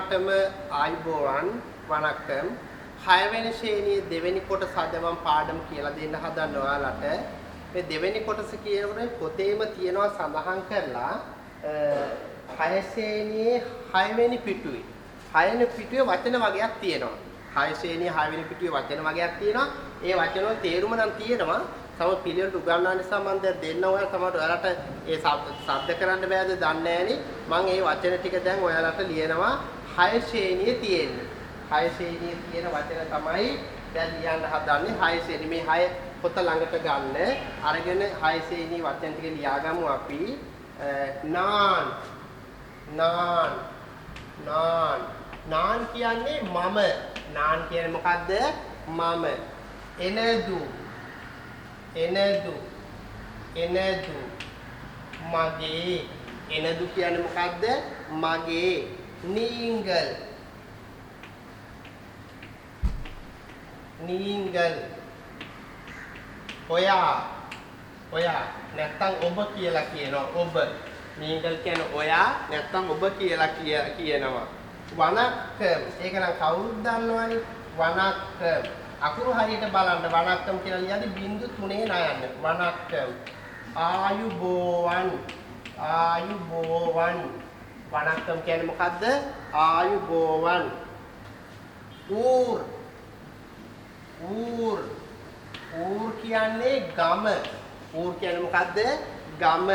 දෙනාටම ආයුබෝවන් වණක්කම් 6 වෙනි ශ්‍රේණියේ දෙවෙනි කොටස අද මම පාඩම් කියලා දෙන්න හදන ඔයාලට මේ දෙවෙනි කොටස කියනකොට පොතේම තියෙනවා සඳහන් කරලා 6 ශ්‍රේණියේ 6 වෙනි පිටුවේ 6 වෙනි පිටුවේ වචන වගයක් තියෙනවා 6 ශ්‍රේණියේ 6 වෙනි පිටුවේ වචන වගයක් තියෙනවා ඒ වචන වල තේරුම නම් තියෙනවා සම පිළිවෙලට උගන්වන්න නිසා මම දැන් දෙන්න ඔයාලට ඒ ශබ්ද කරන්න බෑද දන්නේ නැහෙනි මම ඒ වචන ටික දැන් ඔයාලට ලියනවා 6 ශ්‍රේණියේ තියෙන්නේ 6 ශ්‍රේණියේ තියෙන වචන තමයි දැන් ලියන්න හදන්නේ 6 ශ්‍රේණිය මේ 6 පොත ළඟට ගන්න අරගෙන 6 ශ්‍රේණියේ වචන ටික ලියාගමු අපි නාන් නාන් නාන් නාන් කියන්නේ මම නාන් කියන්නේ මොකද්ද මම එනදු එනදු එනදු මගේ එනදු කියන්නේ මොකද්ද මගේ නීංගල් නීංගල් ඔයා ඔයා නැත්තම් ඔබ කියලා කියනවා ඔබ නීංගල් කියන්නේ ඔයා නැත්තම් ඔබ කියලා කියනවා වණක්කම් ඒක නම් කවුරුත් දන්නවනේ වණක්කම් අකුරු හරියට බලන්න වණක්කම් කියලා ලියද්දි බිංදු 3 නයන්න වණක්කම් ආයුබෝවන් ආයුබෝවන් වණක්කම් කියන්නේ මොකද්ද ආයුබෝවන් ඌර් ඌර් ඌර් කියන්නේ ගම ඌර් කියන්නේ මොකද්ද ගම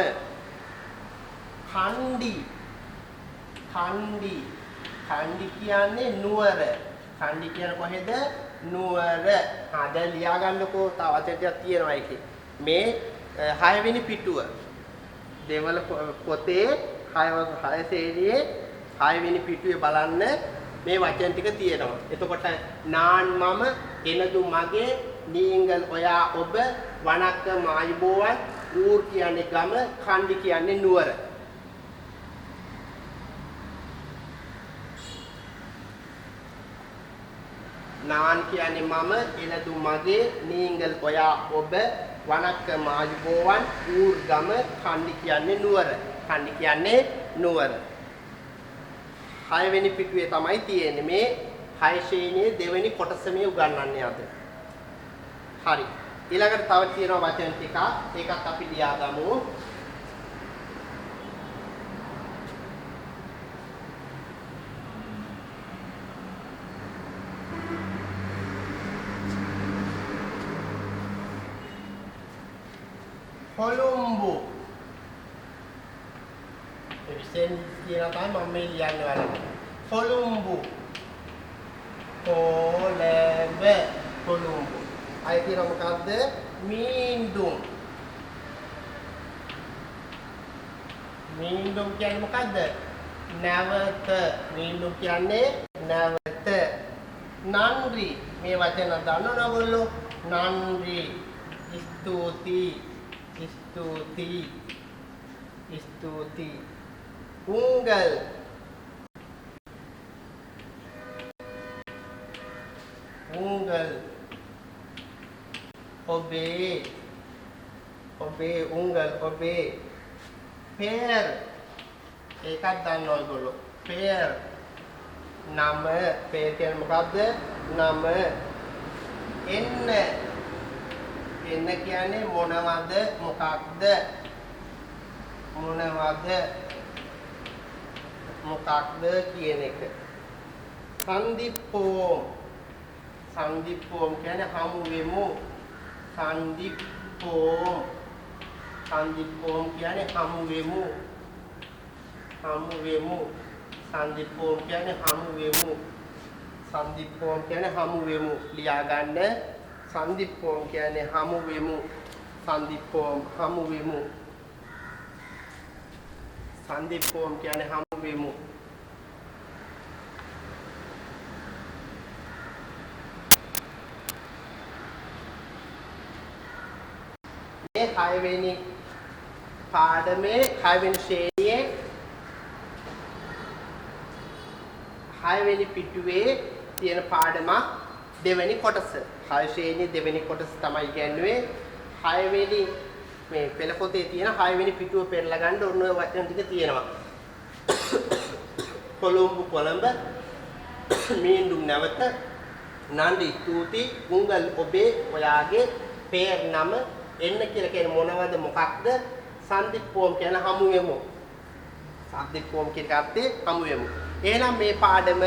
කණ්ඩි කණ්ඩි කණ්ඩි කියන්නේ නුවර කණ්ඩි කියන්නේ කොහෙද නුවර දැන් ලියා ගන්නකෝ තව වචන ටිකක් තියෙනවා ඒකේ මේ 6 වෙනි පිටුව දෙවල පොතේ 6 ශ්‍රේණියේ 6 වෙනි පිටුවේ බලන්න මේ වචන ටික තියෙනවා එතකොට නාන් මම එනදු මගේ නීංගල් ඔයා ඔබ වණක්කම් ආයුබෝවන් ඌර් කියන්නේ ගම කණ්ඩි කියන්නේ නුවර නාන් කියන්නේ මම එනදු මගේ නීංගල් ඔයා ඔබ වණක්කම් ආයුබෝවන් ඌර් ගම කණ්ඩි කියන්නේ නුවර කණ්ඩි කියන්නේ නුවර 6 වෙනි පිටුවේ තමයි තියෙන්නේ මේ 6 ශ්‍රේණියේ දෙවෙනි කොටස මේ උගන්වන්නේ අද හරි ඊළඟට තව තියෙනවා වචන ටිකක් ඒකත් අපි ලියාගමු කොළඹ එවිසෙන් කියන තමයි මම මේ ලියන්නේ වලට කොළඹ කොළඹ කොළඹ අය කියන මොකද්ද මීන්දුම් මීන්දුම් කියන්නේ මොකද්ද නැවත මීන්දුම් කියන්නේ නැවත නන්රි මේ වචන දන්නවද ඔයගොල්ලෝ නන්රි ස්තුති ස්තුති ස්තුති උංගල් උංගල් ඔබේ ඔබේ උංගල් ඔබේ පෙර් ඒකත් දන්නවා ඔයගොල්ලෝ පෙර් නම පෙර් කියන්නේ මොකද්ද නම එන්න එන්න කියන්නේ මොනවද මොකක්ද මොනවද මොකක්ද කියන එක සන්දිප්පෝම් සන්දිප්පෝම් කියන්නේ හමු වෙමු සන්දිප්පෝම් සන්දිප්පෝම් කියන්නේ හමු වෙමු හමු වෙමු සන්දිප්පෝම් කියන්නේ හමු වෙමු සන්දිප්පෝම් කියන්නේ හමු වෙමු ලියා ගන්න සන්දිප්පෝම් කියන්නේ හමු වෙමු සන්දිප්පෝම් හමු වෙමු සන්දිප්පෝම් කියන්නේ හමු වෙමු මේ 6 වෙනි පාඩමේ 6 වෙනි ශ්‍රේණියේ 6 වෙනි පිටුවේ තියෙන පාඩමක් දෙවෙනි කොටස 6 ශ්‍රේණියේ දෙවෙනි කොටස තමයි ඉගෙනුවේ 6 වෙනි මේ පෙළ පොතේ තියෙන 6 වෙනි පිටුව පෙරලා ගන්න ඕන ඔය වචන ටික තියෙනවා කොළඹ කොළඹ மீண்டும் නැවත නන්දි ස්තුති උංගල් ඔබේ ඔයාගේ පේර් නම එන්න කියලා කියන මොනවද මොකක්ද සන්දිප්පෝම් කියන හමු වෙමු සන්දිප්පෝම් කියන කත්තේ හමු වෙමු එහෙනම් මේ පාඩම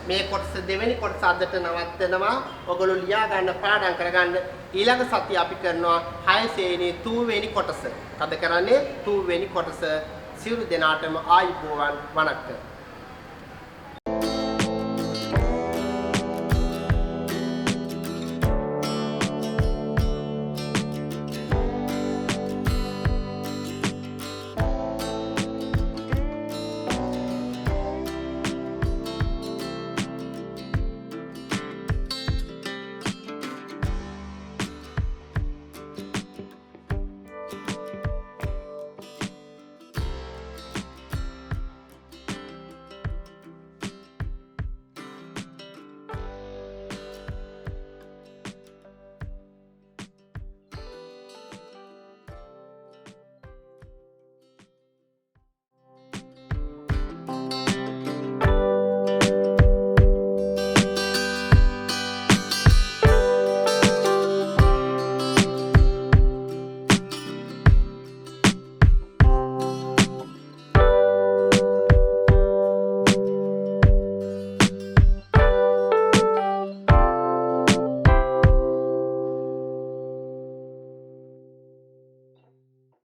මේ කොටස දෙවෙනි කොටස අදට නවත්තනවා ඔයගොල්ලෝ ලියා ගන්න පාඩම් කරගන්න ඊළඟ සතිය අපි කරනවා 6 ශ්‍රේණියේ 2 වෙනි කොටස. අද කරන්නේ 2 වෙනි කොටස. සියලු දෙනාටම ආයුබෝවන් වණක්ක